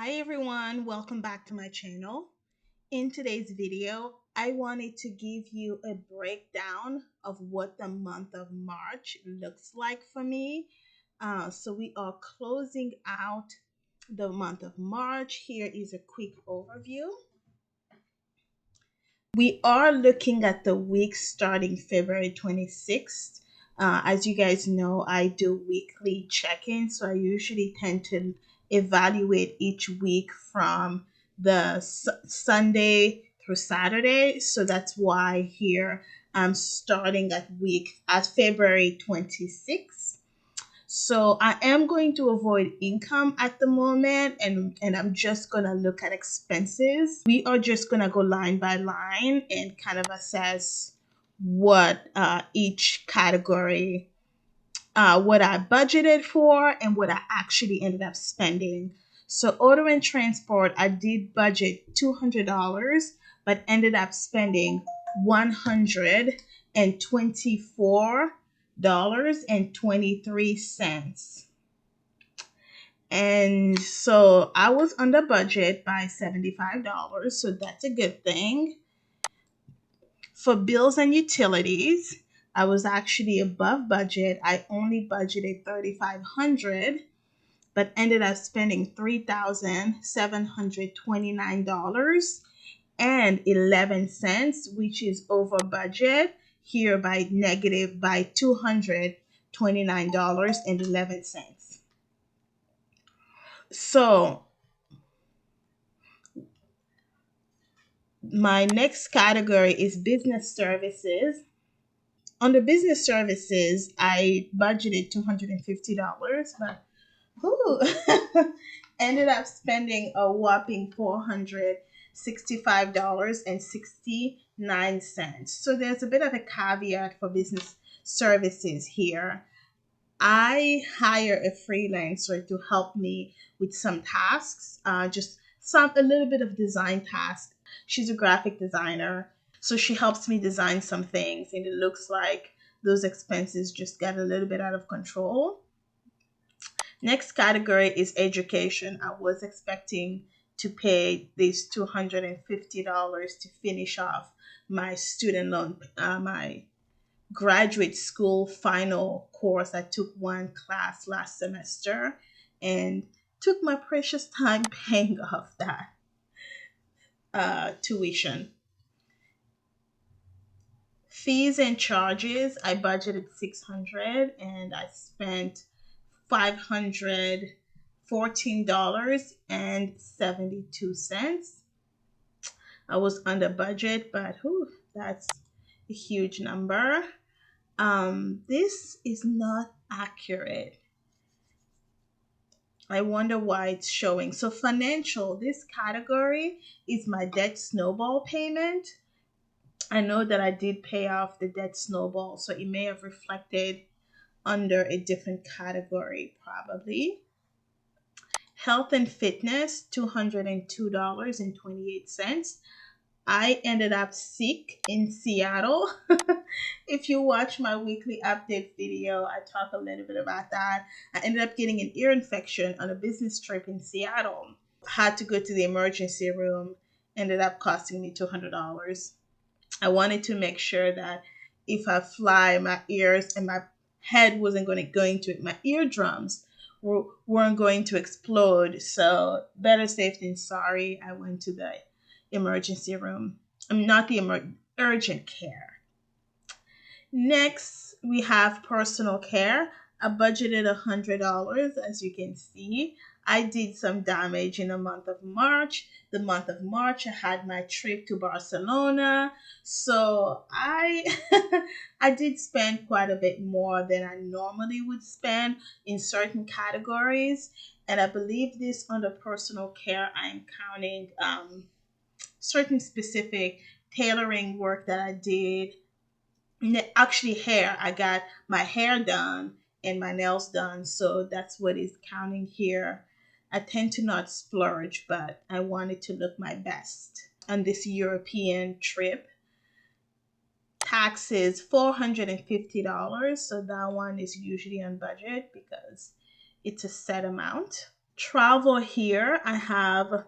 Hi everyone, welcome back to my channel. In today's video, I wanted to give you a breakdown of what the month of March looks like for me. So we are closing out the month of March. Here is a quick overview. We are looking at the week starting February 26th. As you guys know, I do weekly check-ins, so I usually tend to evaluate each week from the Sunday through Saturday. So that's why here I'm starting at February 26th. So I am going to avoid income at the moment, and I'm just going to look at expenses. We are just going to go line by line and kind of assess what each category, what I budgeted for and what I actually ended up spending. So auto and transport, I did budget $200, but ended up spending $124.23. And so I was under budget by $75, so that's a good thing. For bills and utilities, I was actually above budget. I only budgeted $3,500, but ended up spending $3,729.11, which is over budget here by $229.11. So my next category is business services. Under business services, I budgeted $250, but ended up spending a whopping $465.69. So there's a bit of a caveat for business services here. I hire a freelancer to help me with some tasks, just a little bit of design tasks. She's a graphic designer, so she helps me design some things, and it looks like those expenses just got a little bit out of control. Next category is education. I was expecting to pay this $250 to finish off my student loan, my graduate school final course. I took one class last semester and took my precious time paying off that tuition. Fees and charges, I budgeted 600 and I spent $514.72. I was under budget, but that's a huge number. This is not accurate. I wonder why it's showing. So financial, this category is my debt snowball payment. I know that I did pay off the debt snowball, so it may have reflected under a different category, probably. Health and fitness, $202.28. I ended up sick in Seattle. If you watch my weekly update video, I talk a little bit about that. I ended up getting an ear infection on a business trip in Seattle. Had to go to the emergency room, ended up costing me $200. I wanted to make sure that if I fly, my ears and my head wasn't going to it. My eardrums weren't going to explode. So better safe than sorry. I went to the emergency room. I'm not the urgent care. Next, we have personal care. I budgeted $100, as you can see. I did some damage in the month of March. The month of March, I had my trip to Barcelona. So I I did spend quite a bit more than I normally would spend in certain categories. And I believe this under personal care, I'm counting certain specific tailoring work that I did. Actually, hair. I got my hair done and my nails done, so that's what is counting here. I tend to not splurge, but I wanted to look my best on this European trip. Taxes, $450, so that one is usually on budget because it's a set amount. Travel here, I have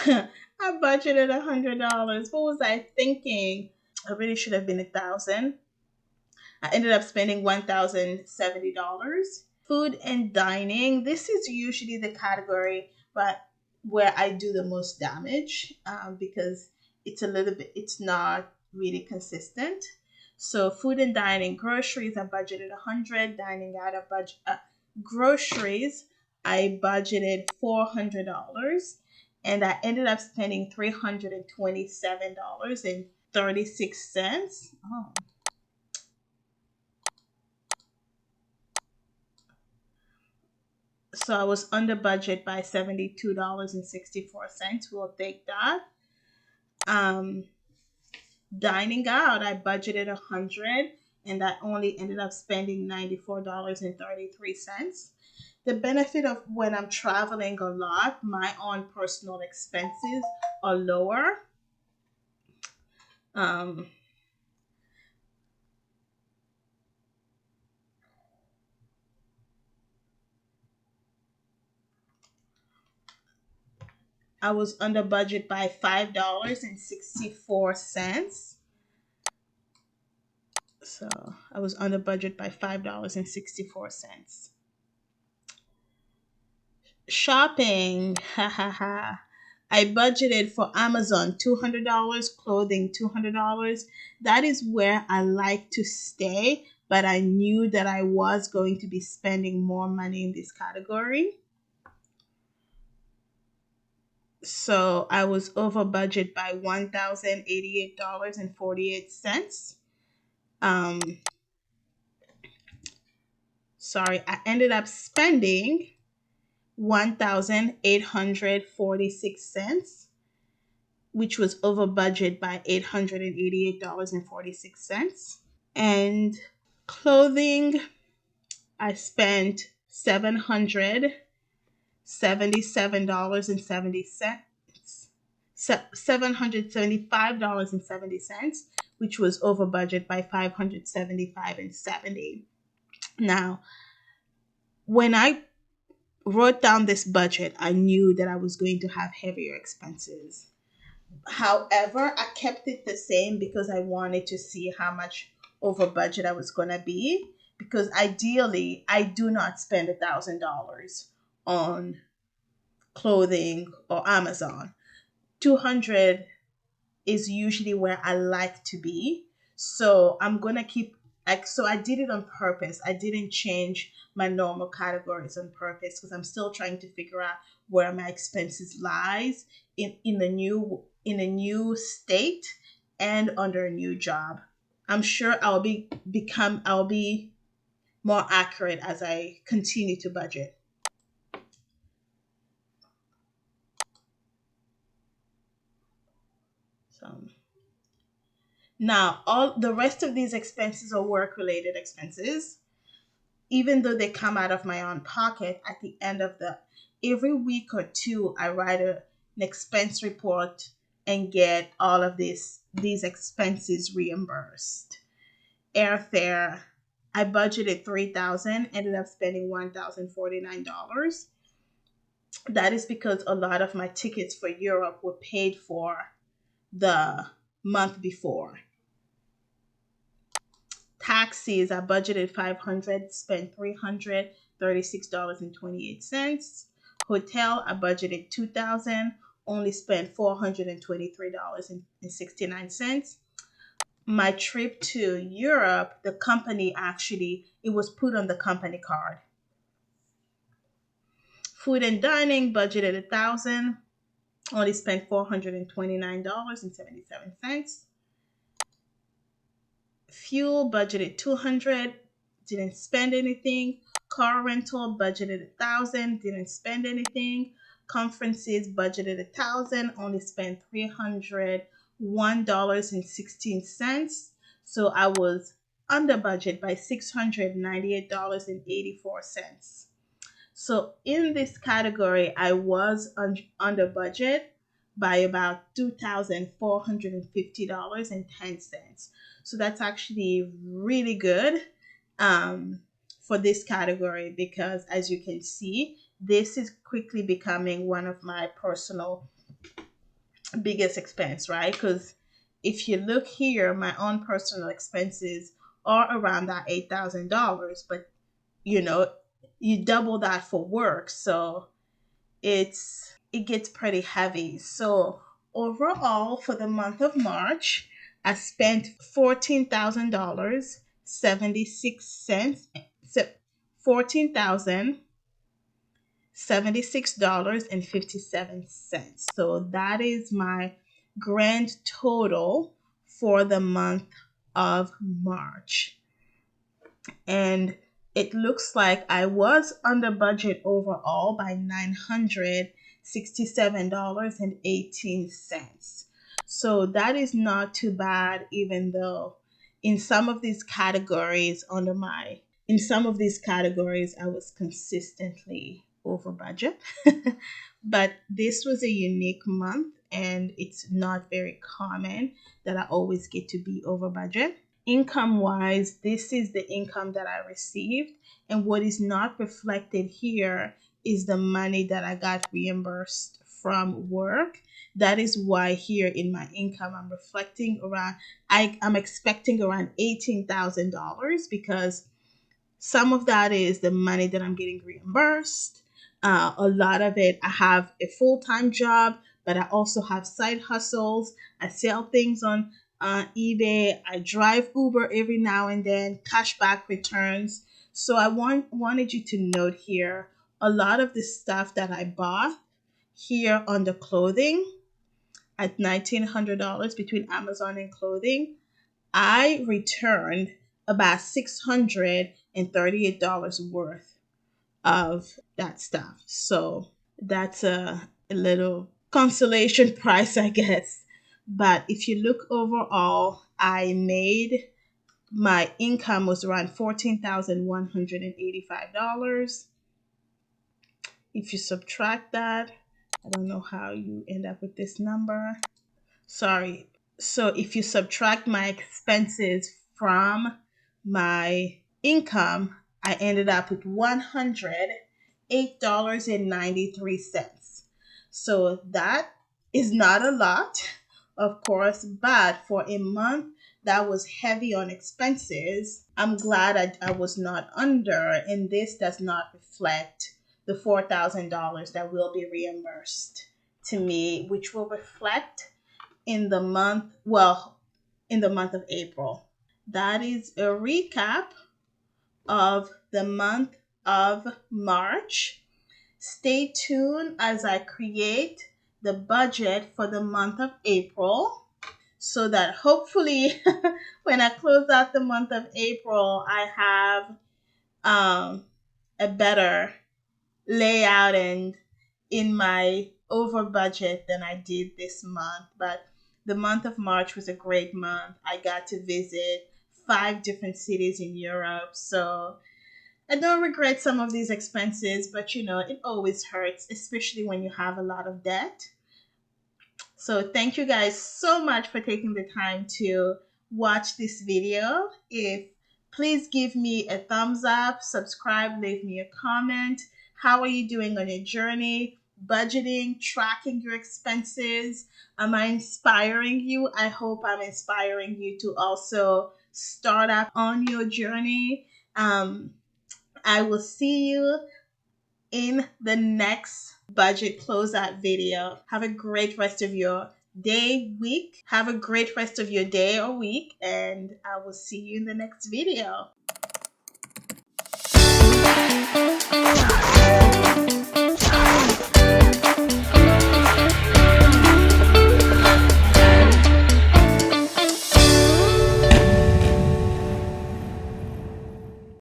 I budgeted $100. What was I thinking? I really should have been 1,000. I ended up spending $1,070. Food and dining. This is usually the category, but where I do the most damage, because it's not really consistent. So food and dining, groceries, I budgeted 100. Dining out, groceries, I budgeted $400, and I ended up spending $327.36. Oh, so I was under budget by $72.64. We'll take that. Um, Dining out, I budgeted 100, and I only ended up spending $94.33. The benefit of when I'm traveling a lot, my own personal expenses are lower. Um, I was under budget by $5.64. So I was under budget by $5.64. Shopping, ha ha ha. I budgeted for Amazon $200, clothing $200. That is where I like to stay, but I knew that I was going to be spending more money in this category. So I was over budget by $1,088.48. Um, sorry, I ended up spending $1,846, which was over budget by $888.46. And clothing, I spent $777.70. $775.70, which was over budget by $575.70. Now, when I wrote down this budget, I knew that I was going to have heavier expenses. However, I kept it the same because I wanted to see how much over budget I was going to be. Because ideally, I do not spend $1,000 on clothing or Amazon. 200 is usually where I like to be. So I'm gonna keep, like, so I did it on purpose. I didn't change my normal categories on purpose because I'm still trying to figure out where my expenses lies in a new state and under a new job. I'm sure I'll be more accurate as I continue to budget. So now all the rest of these expenses are work related expenses. Even though they come out of my own pocket, at the end of the every week or two I write an expense report and get all of these expenses reimbursed. Airfare, I budgeted 3,000, ended up spending $1,049. That is because a lot of my tickets for Europe were paid for the month before. Taxis, I budgeted 500, spent $336.28. Hotel, I budgeted 2,000, only spent $423.69. My trip to Europe, the company actually, it was put on the company card. Food and dining, budgeted 1,000, only spent $429.77. Fuel, budgeted 200, didn't spend anything. Car rental, budgeted 1,000, didn't spend anything. Conferences, budgeted 1,000, only spent $301.16. So I was under budget by $698.84. So in this category, I was under budget by about $2,450.10. So that's actually really good, um, for this category because, as you can see, this is quickly becoming one of my personal biggest expense, right? Because if you look here, my own personal expenses are around that $8,000, but you know, you double that for work, so it gets pretty heavy. So overall, for the month of March, I spent $14,000 76 cents. $14,076.57. So that is my grand total for the month of March. And it looks like I was under budget overall by $967.18. So that is not too bad, even though in some of these categories under my in some of these categories I was consistently over budget. But this was a unique month, and it's not very common that I always get to be over budget. Income wise, this is the income that I received, and what is not reflected here is the money that I got reimbursed from work. That is why here in my income I'm reflecting around I'm expecting around $18,000, because some of that is the money that I'm getting reimbursed. A lot of it, I have a full time job, but I also have side hustles. I sell things on eBay. I drive Uber every now and then, cashback returns. So I wanted you to note here a lot of the stuff that I bought here on the clothing at $1,900 between Amazon and clothing. I returned about $638 worth of that stuff. So that's a little consolation price, I guess. But if you look overall, my income was around $14,185. If you subtract that, I don't know how you end up with this number. Sorry. So if you subtract my expenses from my income, I ended up with $108.93. So that is not a lot, of course, but for a month that was heavy on expenses, I'm glad I was not under, and this does not reflect the $4,000 that will be reimbursed to me, which will reflect in the month of April. That is a recap of the month of March. Stay tuned as I create the budget for the month of April, so that hopefully when I close out the month of April, I have a better layout and in my over budget than I did this month. But the month of March was a great month. I got to visit 5 different cities in Europe. So I don't regret some of these expenses, but it always hurts, especially when you have a lot of debt. So thank you guys so much for taking the time to watch this video. If Please give me a thumbs up, subscribe, leave me a comment. How are you doing on your journey? Budgeting, tracking your expenses. Am I inspiring you? I hope I'm inspiring you to also start up on your journey. I will see you in the next budget closeout video. Have a great rest of your day, week. Have a great rest of your day or week, and I will see you in the next video.